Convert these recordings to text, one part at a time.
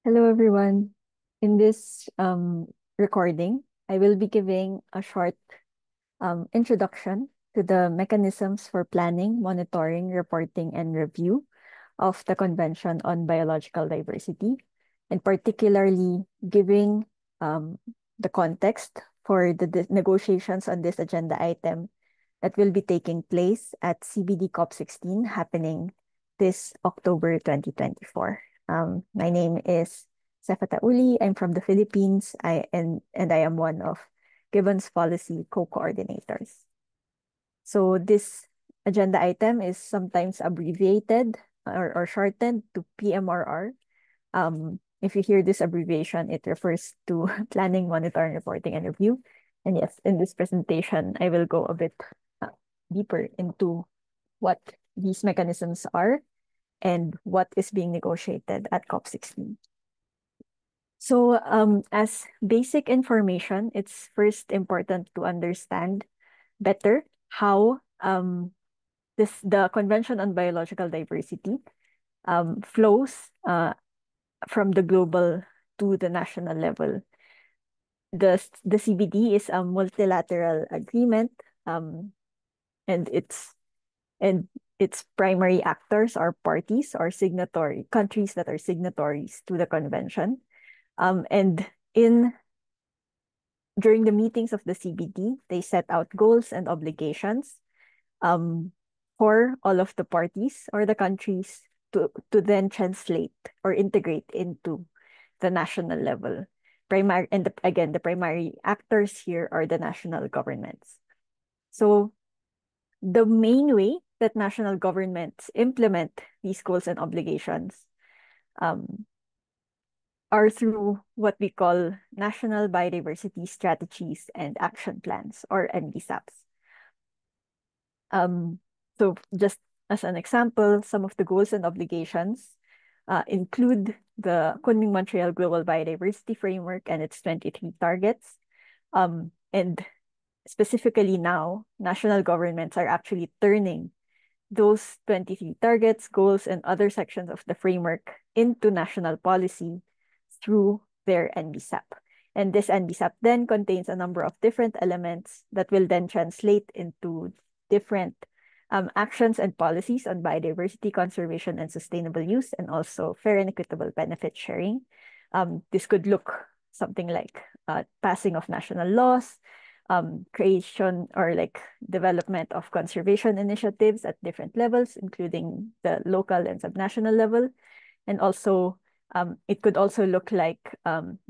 Hello, everyone. In this recording, I will be giving a short introduction to the mechanisms for planning, monitoring, reporting, and review of the Convention on Biological Diversity, and particularly giving um, the context for the negotiations on this agenda item that will be taking place at CBD COP16 happening this October 2024. My name is Sefata Uli. I'm from the Philippines. And I am one of Gibbon's policy co-coordinators. So this agenda item is sometimes abbreviated or shortened to PMRR. If you hear this abbreviation, it refers to planning, monitoring, reporting, and review. And yes, in this presentation, I will go a bit deeper into what these mechanisms are and what is being negotiated at COP16. So as basic information, it's first important to understand better how the Convention on Biological Diversity flows from the global to the national level. The CBD is a multilateral agreement, and its primary actors are parties or signatory countries that are signatories to the convention. And during the meetings of the CBD, they set out goals and obligations for all of the parties or the countries to then translate or integrate into the national level. The primary actors here are the national governments. So the main way that national governments implement these goals and obligations um, are through what we call National Biodiversity Strategies and Action Plans, or NBSAPs. So just as an example, some of the goals and obligations include the Kunming-Montreal Global Biodiversity Framework and its 23 targets. And specifically now, national governments are actually turning those 23 targets, goals, and other sections of the framework into national policy through their NBSAP. And this NBSAP then contains a number of different elements that will then translate into different actions and policies on biodiversity conservation and sustainable use, and also fair and equitable benefit sharing. This could look something like passing of national laws, creation or like development of conservation initiatives at different levels, including the local and subnational level. And also, it could also look like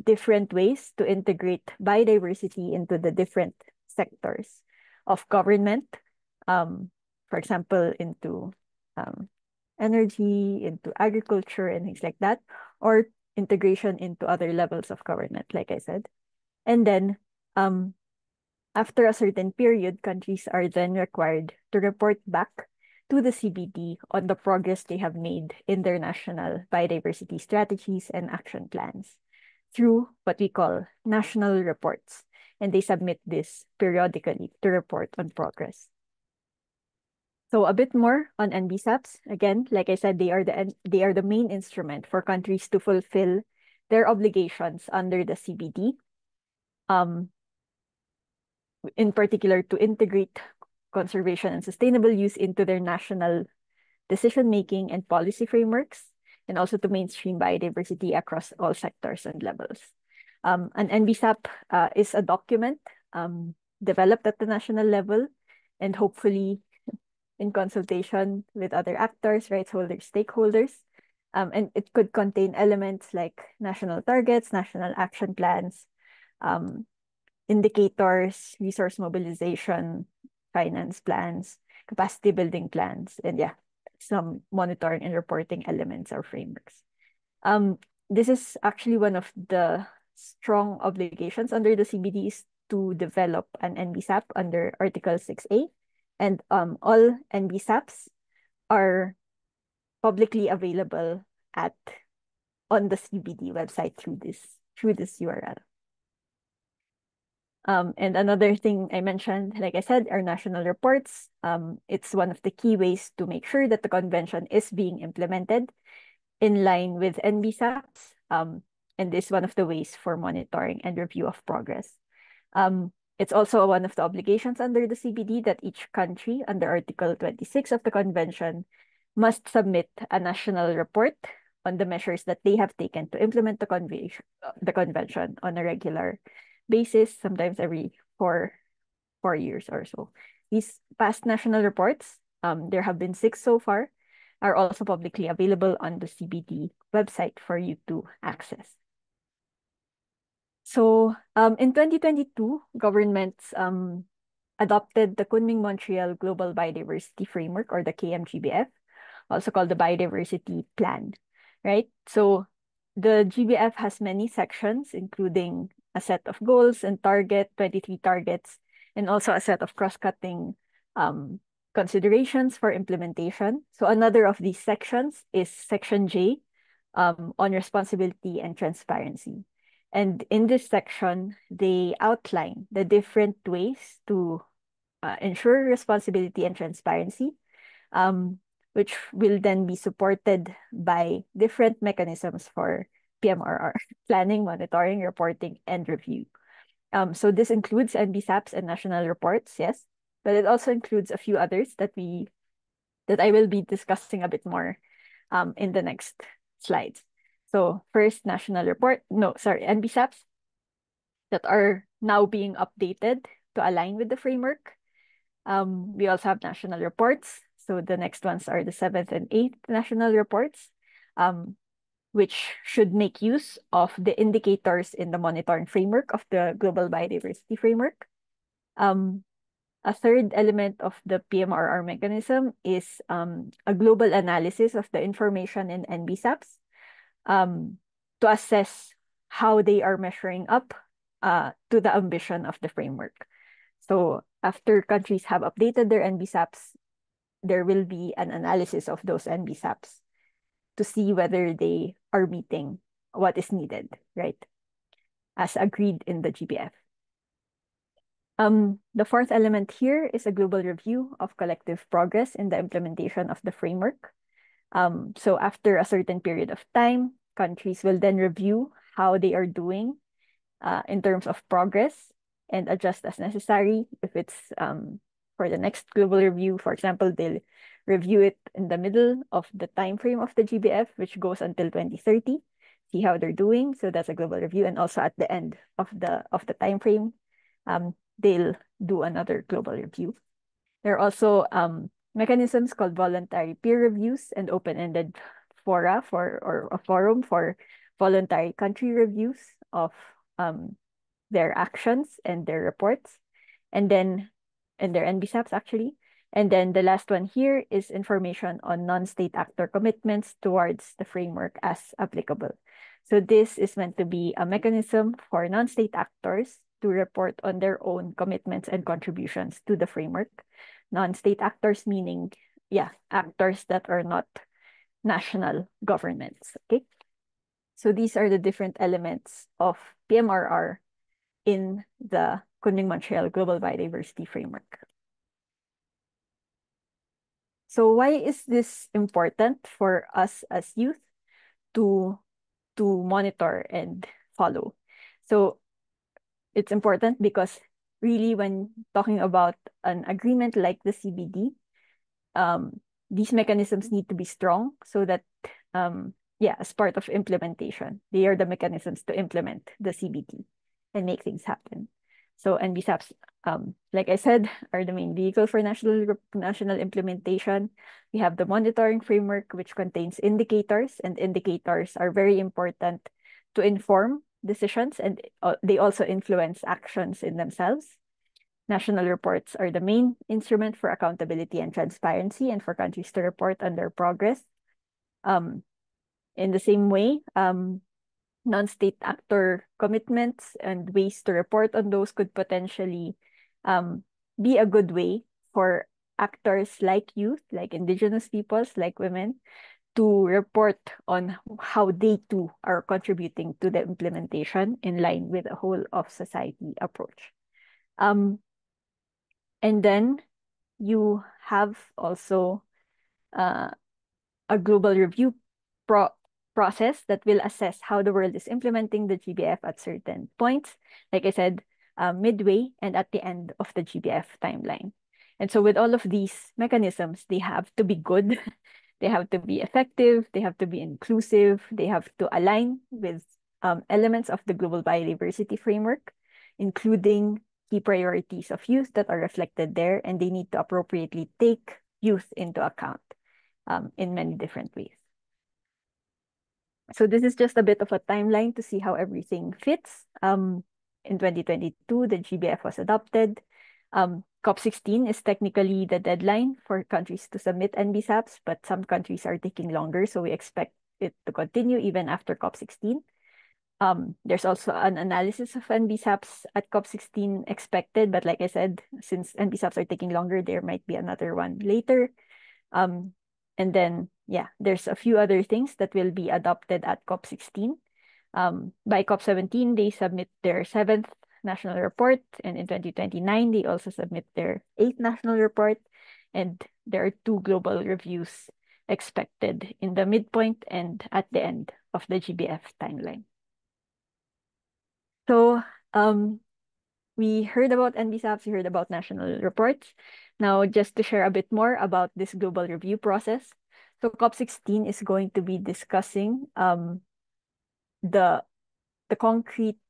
different ways to integrate biodiversity into the different sectors of government, for example, into energy, into agriculture, and things like that, or integration into other levels of government, like I said. And then after a certain period, countries are then required to report back to the CBD on the progress they have made in their national biodiversity strategies and action plans through what we call national reports. And they submit this periodically to report on progress. So a bit more on NBSAPs. Again, like I said, they are the main instrument for countries to fulfill their obligations under the CBD. In particular, to integrate conservation and sustainable use into their national decision-making and policy frameworks, and also to mainstream biodiversity across all sectors and levels. An NBSAP is a document developed at the national level and hopefully in consultation with other actors, rights holders, stakeholders. And it could contain elements like national targets, national action plans, indicators, resource mobilization, finance plans, capacity building plans, and yeah, some monitoring and reporting elements or frameworks. This is actually one of the strong obligations under the CBD is to develop an NBSAP under Article 6A. And all NBSAPs are publicly available on the CBD website through this URL. And another thing I mentioned, like I said, are national reports. It's one of the key ways to make sure that the convention is being implemented in line with NBSAPs. and is one of the ways for monitoring and review of progress. It's also one of the obligations under the CBD that each country under Article 26 of the Convention must submit a national report on the measures that they have taken to implement the convention on a regular basis, sometimes every four years or so. These past national reports, there have been 6 so far, are also publicly available on the CBD website for you to access. So in 2022, governments adopted the Kunming-Montreal Global Biodiversity Framework, or the KMGBF, also called the Biodiversity Plan, right? So the GBF has many sections, including a set of goals and 23 targets, and also a set of cross-cutting considerations for implementation. So another of these sections is Section J, on responsibility and transparency. And in this section, they outline the different ways to ensure responsibility and transparency, which will then be supported by different mechanisms for PMRR: planning, monitoring, reporting, and review. So this includes NBSAPs and national reports, yes, but it also includes a few others that I will be discussing a bit more in the next slides. So first, NBSAPs that are now being updated to align with the framework. We also have national reports. So the next ones are the 7th and 8th national reports, which should make use of the indicators in the monitoring framework of the Global Biodiversity Framework. A third element of the PMRR mechanism is a global analysis of the information in NBSAPs to assess how they are measuring up to the ambition of the framework. So after countries have updated their NBSAPs, there will be an analysis of those NBSAPs to see whether they are meeting what is needed, right? As agreed in the GBF. The fourth element here is a global review of collective progress in the implementation of the framework. So after a certain period of time, countries will then review how they are doing in terms of progress and adjust as necessary. If it's for the next global review, for example, they'll review it in the middle of the time frame of the GBF, which goes until 2030, see how they're doing. So that's a global review. And also at the end of the time frame, they'll do another global review. There are also mechanisms called voluntary peer reviews and open-ended fora or a forum for voluntary country reviews of their actions and their reports, and their NBSAPs actually. And then the last one here is information on non-state actor commitments towards the framework as applicable. So this is meant to be a mechanism for non-state actors to report on their own commitments and contributions to the framework. Non-state actors meaning, actors that are not national governments, okay? So these are the different elements of PMRR in the Kunming-Montreal Global Biodiversity Framework. So why is this important for us as youth to monitor and follow? So it's important because really when talking about an agreement like the CBD, these mechanisms need to be strong so that, as part of implementation, they are the mechanisms to implement the CBD and make things happen. So NBSAPs, like I said, are the main vehicle for national implementation. We have the monitoring framework, which contains indicators, and indicators are very important to inform decisions, and they also influence actions in themselves. National reports are the main instrument for accountability and transparency and for countries to report on their progress. In the same way, non-state actor commitments and ways to report on those could potentially be a good way for actors like youth, like indigenous peoples, like women, to report on how they too are contributing to the implementation in line with a whole of society approach. And then you have also a global review process that will assess how the world is implementing the GBF at certain points. Like I said, midway and at the end of the GBF timeline. And so with all of these mechanisms, they have to be good, they have to be effective, they have to be inclusive, they have to align with elements of the global biodiversity framework, including key priorities of youth that are reflected there, and they need to appropriately take youth into account in many different ways. So this is just a bit of a timeline to see how everything fits. In 2022, the GBF was adopted. COP16 is technically the deadline for countries to submit NBSAPs, but some countries are taking longer, so we expect it to continue even after COP16. There's also an analysis of NBSAPs at COP16 expected, but like I said, since NBSAPs are taking longer, there might be another one later. And then, yeah, there's a few other things that will be adopted at COP16. By COP17, they submit their 7th national report, and in 2029, they also submit their 8th national report, and there are 2 global reviews expected in the midpoint and at the end of the GBF timeline. So we heard about NBSAPs, we heard about national reports. Now, just to share a bit more about this global review process. So COP16 is going to be discussing the concrete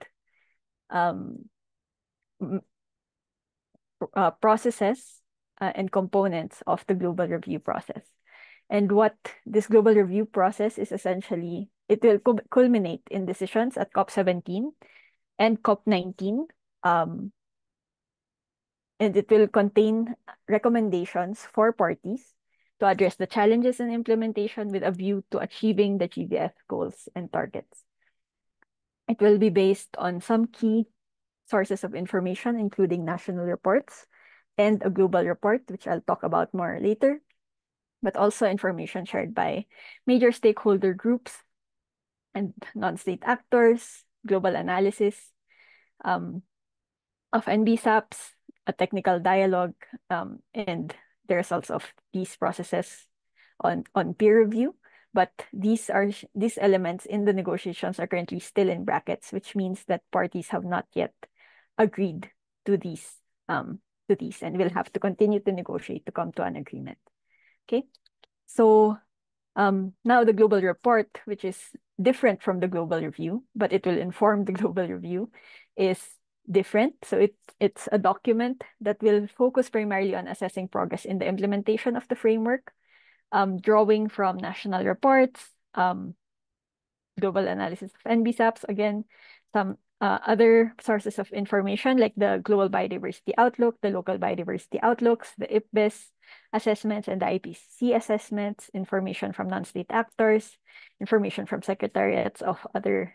processes and components of the global review process. And what this global review process is essentially, it will culminate in decisions at COP17 and COP19. And it will contain recommendations for parties to address the challenges in implementation with a view to achieving the GBF goals and targets. It will be based on some key sources of information, including national reports and a global report, which I'll talk about more later, but also information shared by major stakeholder groups and non-state actors, global analysis of NBSAPs, a technical dialogue, and the results of these processes on peer review. But these elements in the negotiations are currently still in brackets, which means that parties have not yet agreed to these and will have to continue to negotiate to come to an agreement. Okay, so now the global report, which is different from the global review, but it will inform the global review, is different. So it's a document that will focus primarily on assessing progress in the implementation of the framework, drawing from national reports, global analysis of NBSAPs, again, some other sources of information like the Global Biodiversity Outlook, the Local Biodiversity Outlooks, the IPBES assessments and the IPCC assessments, information from non-state actors, information from secretariats of other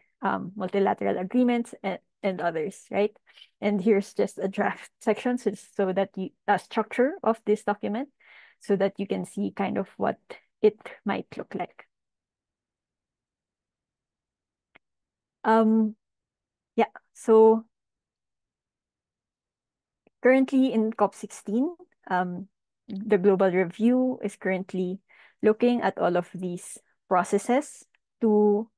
multilateral agreements and others, right? And here's just a draft section so that a structure of this document so that you can see kind of what it might look like. Yeah, so currently in COP16, the global review is currently looking at all of these processes to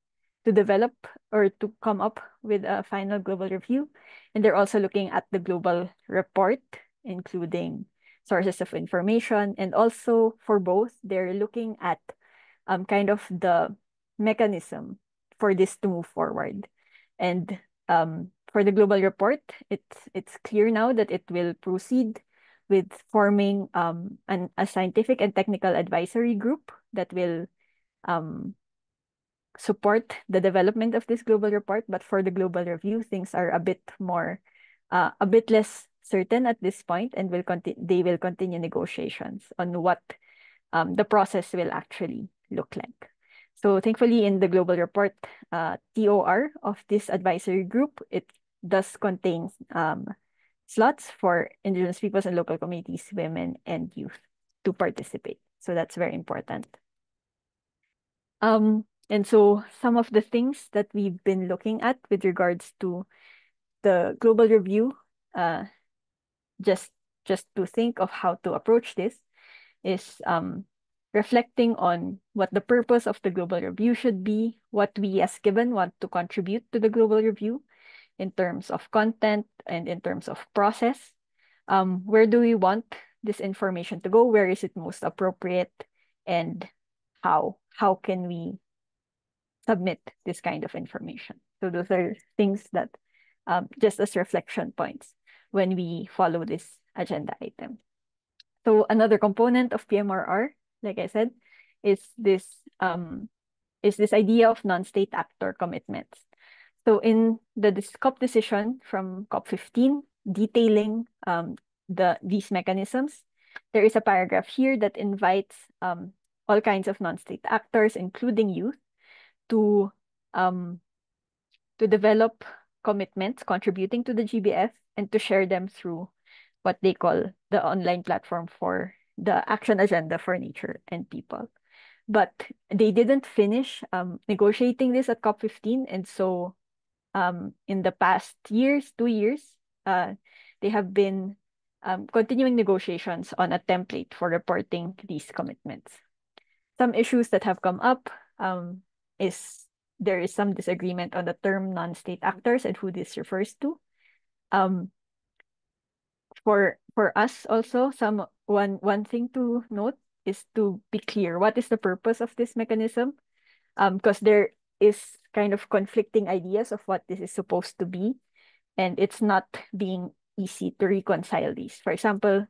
develop or to come up with a final global review. And they're also looking at the global report, including sources of information. And also for both, they're looking at kind of the mechanism for this to move forward. And for the global report, it's clear now that it will proceed with forming a scientific and technical advisory group that will support the development of this global report. But for the global review, things are a bit less certain at this point, and they will continue negotiations on what the process will actually look like. So thankfully, in the global report, TOR of this advisory group, it does contain slots for indigenous peoples and local communities, women, and youth to participate. So that's very important. And so some of the things that we've been looking at with regards to the global review, just to think of how to approach this is reflecting on what the purpose of the global review should be, what we as Given want to contribute to the global review in terms of content and in terms of process. Where do we want this information to go? Where is it most appropriate? And how can we submit this kind of information? So those are things that just as reflection points when we follow this agenda item. So another component of PMRR, like I said, is this idea of non-state actor commitments. So in the COP decision from COP15 detailing these mechanisms, there is a paragraph here that invites all kinds of non-state actors, including youth, to develop commitments contributing to the GBF and to share them through what they call the online platform for the action agenda for nature and people. But they didn't finish negotiating this at COP15, and so in the past 2 years, they have been continuing negotiations on a template for reporting these commitments. Some issues that have come up is there is some disagreement on the term non-state actors and who this refers to. For us also, one thing to note is to be clear what is the purpose of this mechanism, because there is kind of conflicting ideas of what this is supposed to be, and it's not being easy to reconcile these. For example,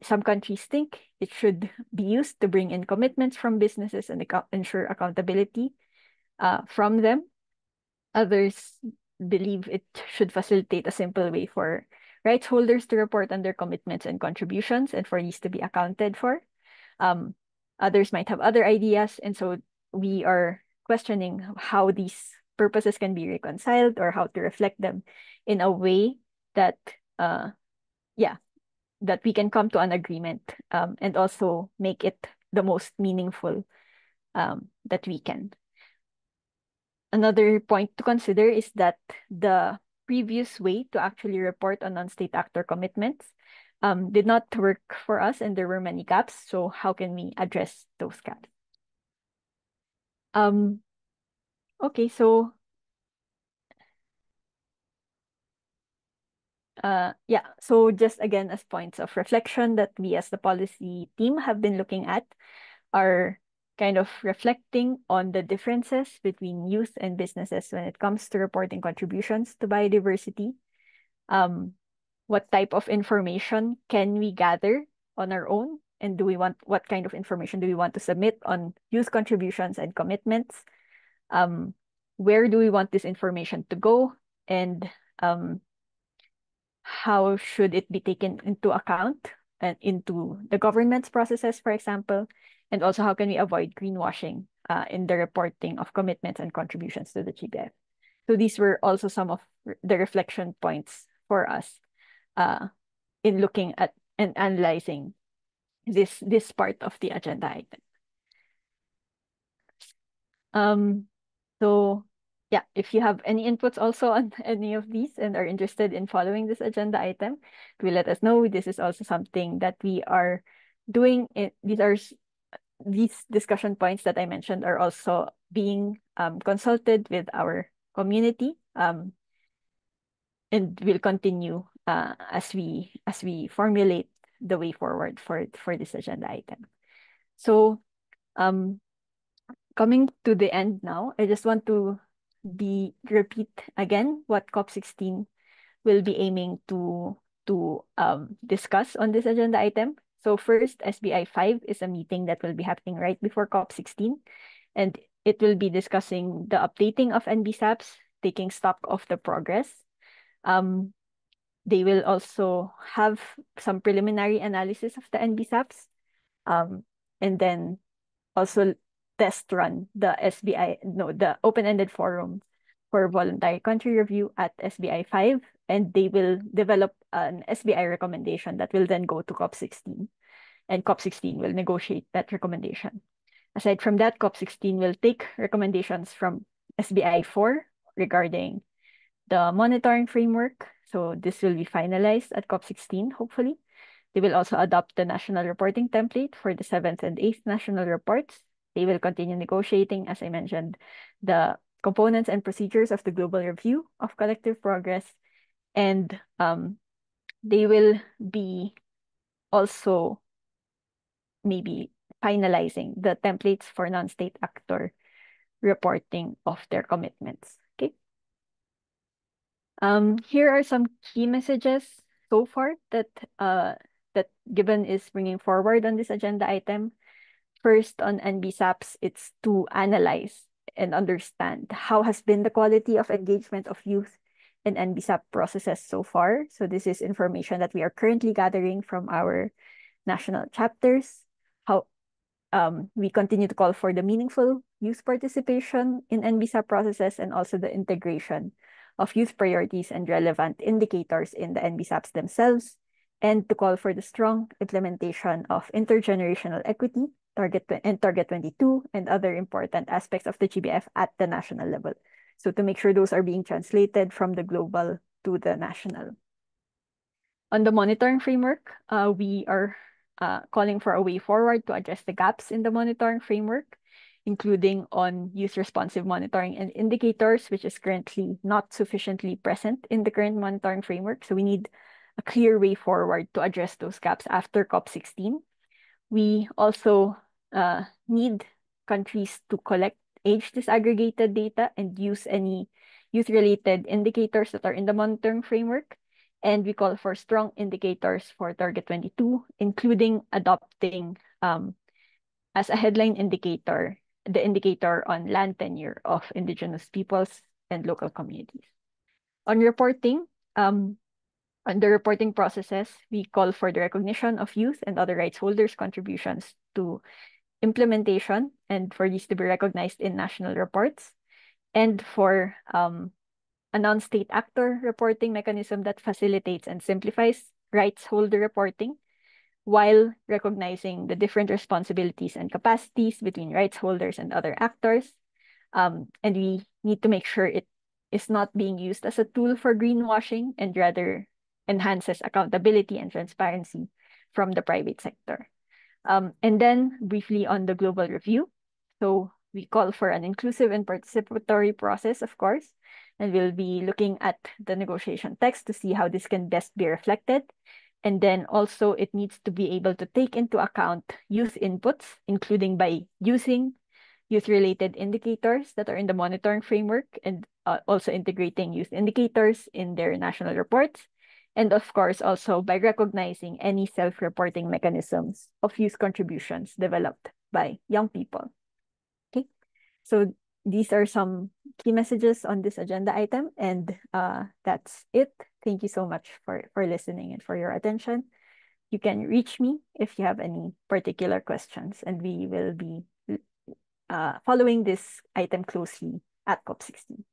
some countries think it should be used to bring in commitments from businesses and ensure accountability from them. Others believe it should facilitate a simple way for rights holders to report on their commitments and contributions and for these to be accounted for. Others might have other ideas, and so we are questioning how these purposes can be reconciled or how to reflect them in a way that that we can come to an agreement and also make it the most meaningful that we can. Another point to consider is that the previous way to actually report on non-state actor commitments did not work for us, and there were many gaps. So how can we address those gaps? Okay, so so just again as points of reflection that we as the policy team have been looking at are kind of reflecting on the differences between youth and businesses when it comes to reporting contributions to biodiversity. What type of information can we gather on our own? And what kind of information do we want to submit on youth contributions and commitments? Where do we want this information to go? And how should it be taken into account and into the government's processes, for example? And also, how can we avoid greenwashing in the reporting of commitments and contributions to the GBF? So these were also some of the reflection points for us in looking at and analyzing this part of the agenda item. So yeah, if you have any inputs also on any of these and are interested in following this agenda item, do let us know. This is also something that we are doing. These discussion points that I mentioned are also being consulted with our community, and will continue as we formulate the way forward for this agenda item. So coming to the end now, I just want to repeat again what COP16 will be aiming to discuss on this agenda item. So first, SBI 5 is a meeting that will be happening right before COP16, and it will be discussing the updating of NBSAPs, taking stock of the progress. They will also have some preliminary analysis of the NBSAPs, and then also test run the the open-ended forum for voluntary country review at SBI 5, and they will develop an SBI recommendation that will then go to COP16, and COP16 will negotiate that recommendation. Aside from that, COP16 will take recommendations from SBI 4 regarding the monitoring framework. So this will be finalized at COP16, hopefully. They will also adopt the national reporting template for the seventh and eighth national reports. They will continue negotiating, as I mentioned, the components and procedures of the global review of collective progress. And they will be also maybe finalizing the templates for non-state actor reporting of their commitments. Okay. Here are some key messages so far that that Gibbon is bringing forward on this agenda item. First, on NBSAPs, it's to analyze and understand how has been the quality of engagement of youth in NBSAP processes so far. So this is information that we are currently gathering from our national chapters. How we continue to call for the meaningful youth participation in NBSAP processes and also the integration of youth priorities and relevant indicators in the NBSAPs themselves, and to call for the strong implementation of intergenerational equity, Target 22, and other important aspects of the GBF at the national level. So to make sure those are being translated from the global to the national. On the monitoring framework, we are calling for a way forward to address the gaps in the monitoring framework, including on youth-responsive monitoring and indicators, which is currently not sufficiently present in the current monitoring framework. So we need a clear way forward to address those gaps after COP16. We also need countries to collect age disaggregated data and use any youth-related indicators that are in the monitoring framework. And we call for strong indicators for Target 22, including adopting as a headline indicator, the indicator on land tenure of indigenous peoples and local communities. On reporting, on the reporting processes, we call for the recognition of youth and other rights holders' contributions to implementation and for these to be recognized in national reports, and for a non-state actor reporting mechanism that facilitates and simplifies rights holder reporting while recognizing the different responsibilities and capacities between rights holders and other actors. And we need to make sure it is not being used as a tool for greenwashing and rather enhances accountability and transparency from the private sector. And then briefly on the global review. So we call for an inclusive and participatory process, of course, and we'll be looking at the negotiation text to see how this can best be reflected. And then also it needs to be able to take into account youth inputs, including by using youth-related indicators that are in the monitoring framework and also integrating youth indicators in their national reports. And of course, also by recognizing any self-reporting mechanisms of youth contributions developed by young people. Okay, so these are some key messages on this agenda item, and that's it. Thank you so much for listening and for your attention. You can reach me if you have any particular questions, and we will be following this item closely at COP16.